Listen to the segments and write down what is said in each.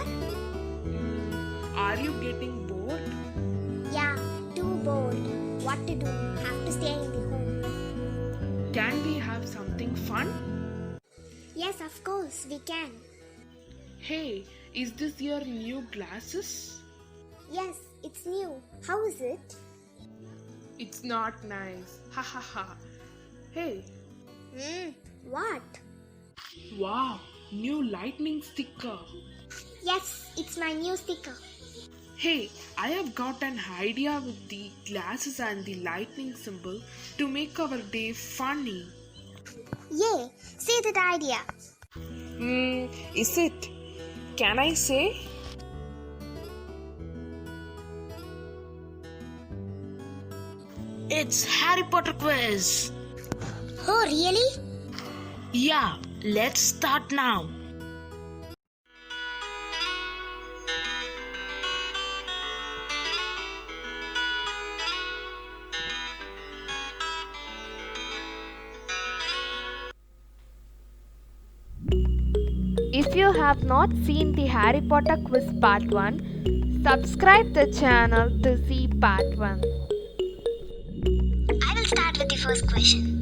here? Are you getting bored? Yeah, too bored. What to do? Have to stay in the home. Can we have something fun? Yes, of course, we can. Hey, is this your new glasses? Yes, it's new. How is it? It's not nice. Ha ha ha. Hey, What? wow, new lightning sticker. Yes, it's my new sticker. Hey, I have got an idea with the glasses and the lightning symbol to make our day funny. Yay, see that idea. Is it? Can I say? It's Harry Potter quiz. Oh, really? Yeah, let's start now. If you have not seen the Harry Potter quiz part 1, subscribe the channel to see part 1. I will start with the first question.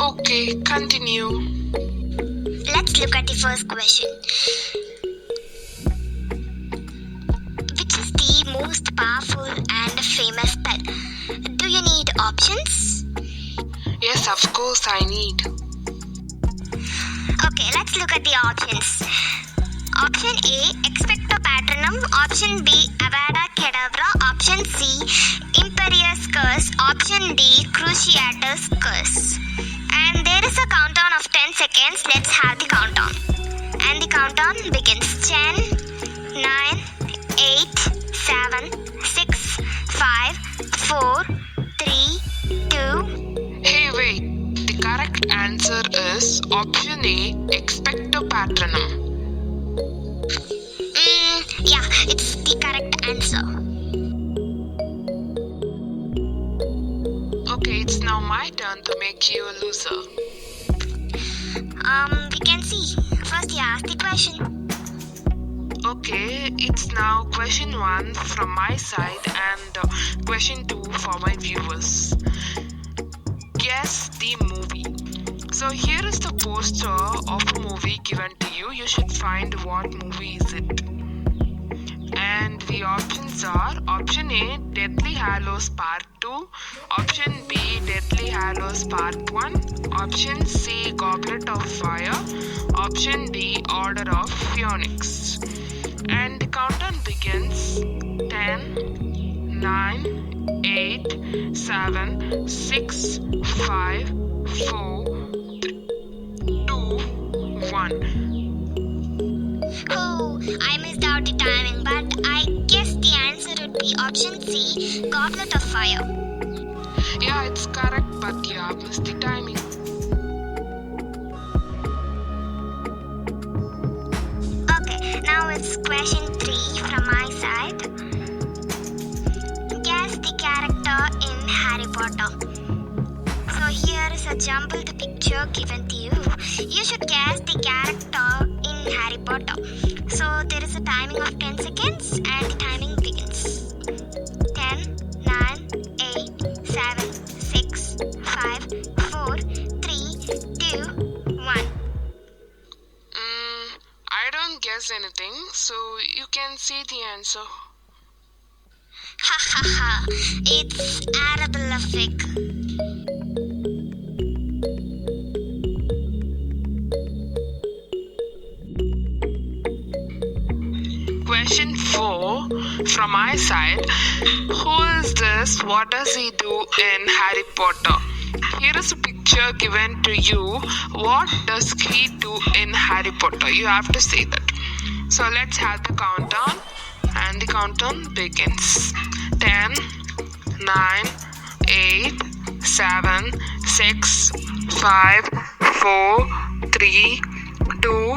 Okay, continue. Let's look at the first question. Which is the most powerful and famous spell? Do you need options? Yes, of course I need. Okay, let's look at the options. Option A, Expecto Patronum. Option B, Avada Kedavra. Option C, Imperious Curse. Option D, Cruciatus Curse. And there is a countdown of 10 seconds. Let's have the countdown. And the countdown begins. 10, 9, 8, 7, 6, 5, 4, 3, 2. Hey, wait. The correct answer is option A, Expecto Patronum. Yeah, it's the correct answer. Okay, it's now my turn to make you a loser. We can see. First, you ask the question. Okay, it's now question 1 from my side and question 2 for my viewers. Guess the movie. So here is the poster of a movie given to you. You should find what movie is it. And the options are option A, Deathly Hallows Part 2, option B, Deathly Hallows Part 1, option C, Goblet of Fire, option D, Order of Phoenix. And the countdown begins. 10, 9, 8, 7, 6, 5, 4, 2, 1. Oh, I missed out the timing, but I guess the answer would be option C, Goblet of Fire. Yeah, it's correct, but you have missed the timing. Okay, now it's question 3 from my side. Guess the character in Harry Potter. So here is a jumbled picture given to you. You should guess the character in Harry Potter. So there is a timing of 10 seconds and the timing begins. 10, 9, 8, 7, 6, 5, 4, 3, 2, 1. I don't guess anything, so you can see the answer. Ha ha ha, it's Arabella Fig. Question 4 from my side. Who is this? What does he do in Harry Potter? Here is a picture given to you. What does he do in Harry Potter? You have to say that. So let's have the countdown. And the countdown begins. 10, 9, 8, 7, 6, 5, 4, 3, 2,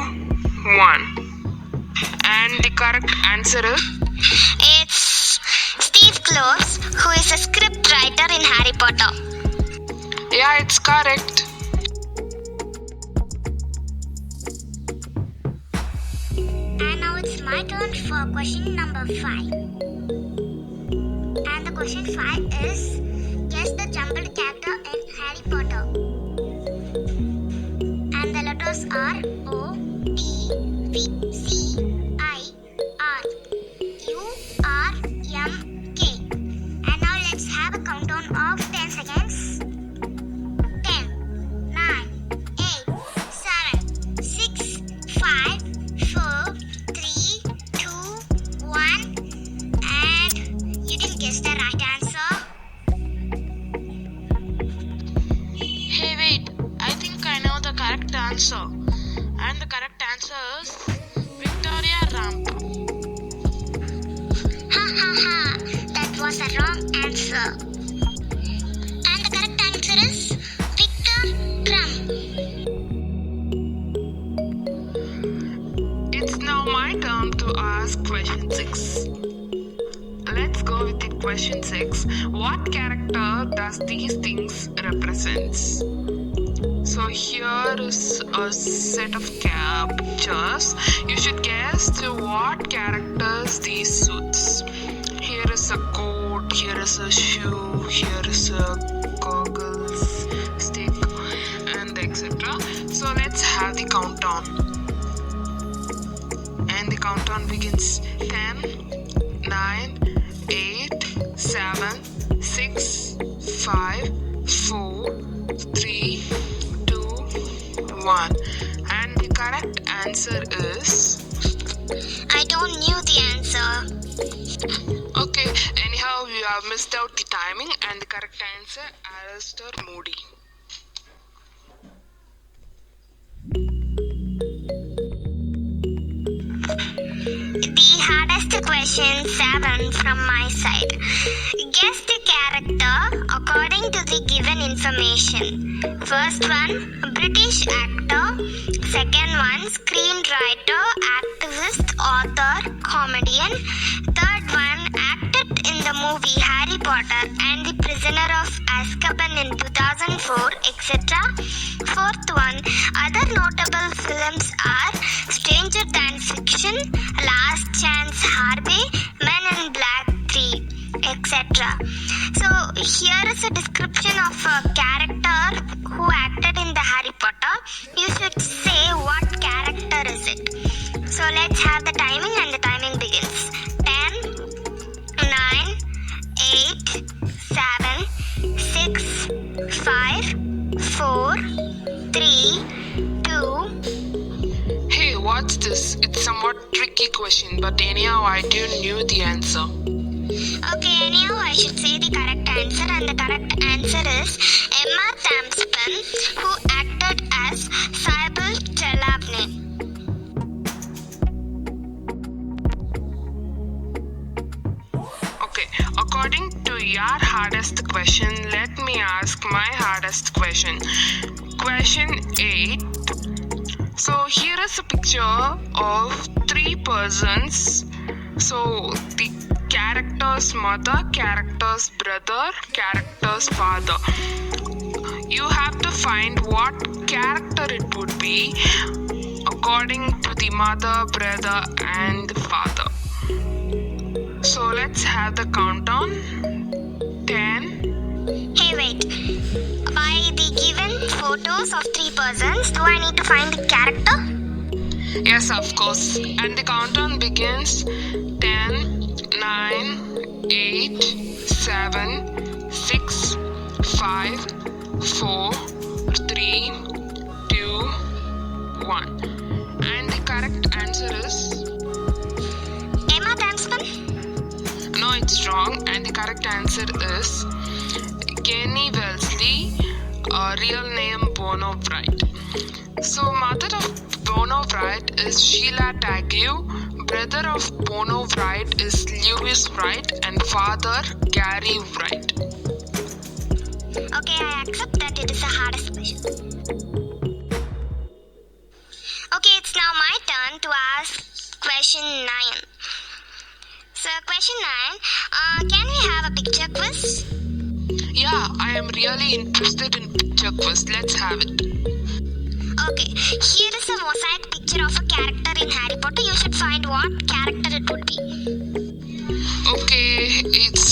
1. And the correct answer is? It's Steve Kloves, who is a script writer in Harry Potter. Yeah, it's correct. And now it's my turn for question number 5. And the question 5 is, guess the jumbled character in Harry Potter. And the letters are O, T, V, C, I, R, U, R, M, K. And now let's have a countdown of 10 seconds. 10, 9, 8, 7, 6, 5, 4, 3, 2, 1. And you didn't guess the right answer. Hey, wait, I think I know the correct answer. And the correct answer is Victoria Ramp. Ha ha ha, that was a wrong answer. And the correct answer is Victor Crumb. It's now my turn to ask question 6. Let's go with the question 6. What character does these things represents? So here is a set of pictures. You should guess to what characters these suits. Here is a coat, here is a shoe, here is a goggles, stick, and etc. So let's have the countdown. And the countdown begins. 10, 9, 8, 7, 6, 5, 4, 3, 2, 1. And the correct answer is... I don't knew the answer. Okay, anyhow, you have missed out the timing, and the correct answer, Alistair Moody. The hardest question 7 from my side. Guess the character according to the given information. First one, British actor. Second one, screenwriter, activist, author, comedian. Third one, acted in the movie Harry Potter and The Prisoner of Azkaban in 2004, etc. Fourth one, other notable films are Stranger Than Fiction, Last Chance Harvey, Men in Black 3, etc. So here is a description of a character who acted in the Harry Potter. You should say what character is it. So let's have the timing, and the timing begins. 10, 9, 8, 7, 6, 5, 4, 3, 2. Hey, what's this? It's somewhat tricky question, but anyhow, I do knew the answer. Okay, anyhow, I should say the correct answer, and the correct answer is Emma Thompson, who acted as Sybil Trelawney. Okay, according to your hardest question, let me ask my hardest question. Question 8. So here is a picture of 3 persons. So the character's mother, character's brother, character's father. You have to find what character it would be according to the mother, brother, and the father. So let's have the countdown. 10. Hey, wait. By the given photos of 3 persons, do I need to find the character? Yes, of course. And the countdown begins. 10, 9, 8, 7, 6, 5, 4, 3, 2, 1. And the correct answer is... Emma Thompson? No, it's wrong. And the correct answer is Kenny Wellesley, real name Bono Wright. So, mother of Bono Wright is Sheila Tague, brother of Bono Wright is Lewis Wright, and father Gary Wright. Okay, I accept that it is the hardest question. Okay, it's now my turn to ask question 9. So, question 9, can we have a picture quiz? Yeah, I am really interested in picture quiz. Let's have it. Okay, here is a mosaic picture picture of a character in Harry Potter. You should find what character it would be. Okay, it's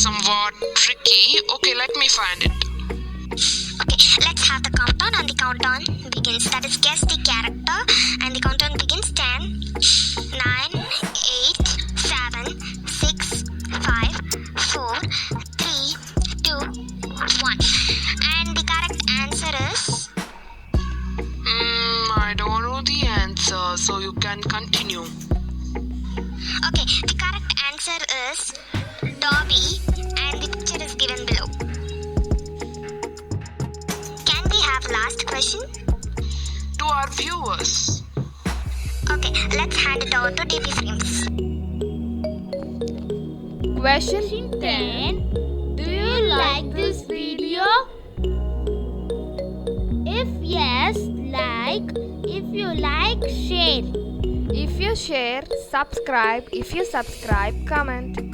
somewhat tricky. Okay, let me find it. Okay, let's have the countdown, and the countdown begins. That is, guess the character, and the countdown begins. 10, 9, 8, 7, 6, 5, 4, 3, 2, 1. And the correct answer is... I don't know the answer, so you can continue. Okay, the correct answer is Dobby, and the picture is given below. Can we have last question? To our viewers. Okay, let's hand it over to DP Frames. Question 10. Do you like this video? If yes, like. If you like, share. If you share, subscribe. If you subscribe, comment.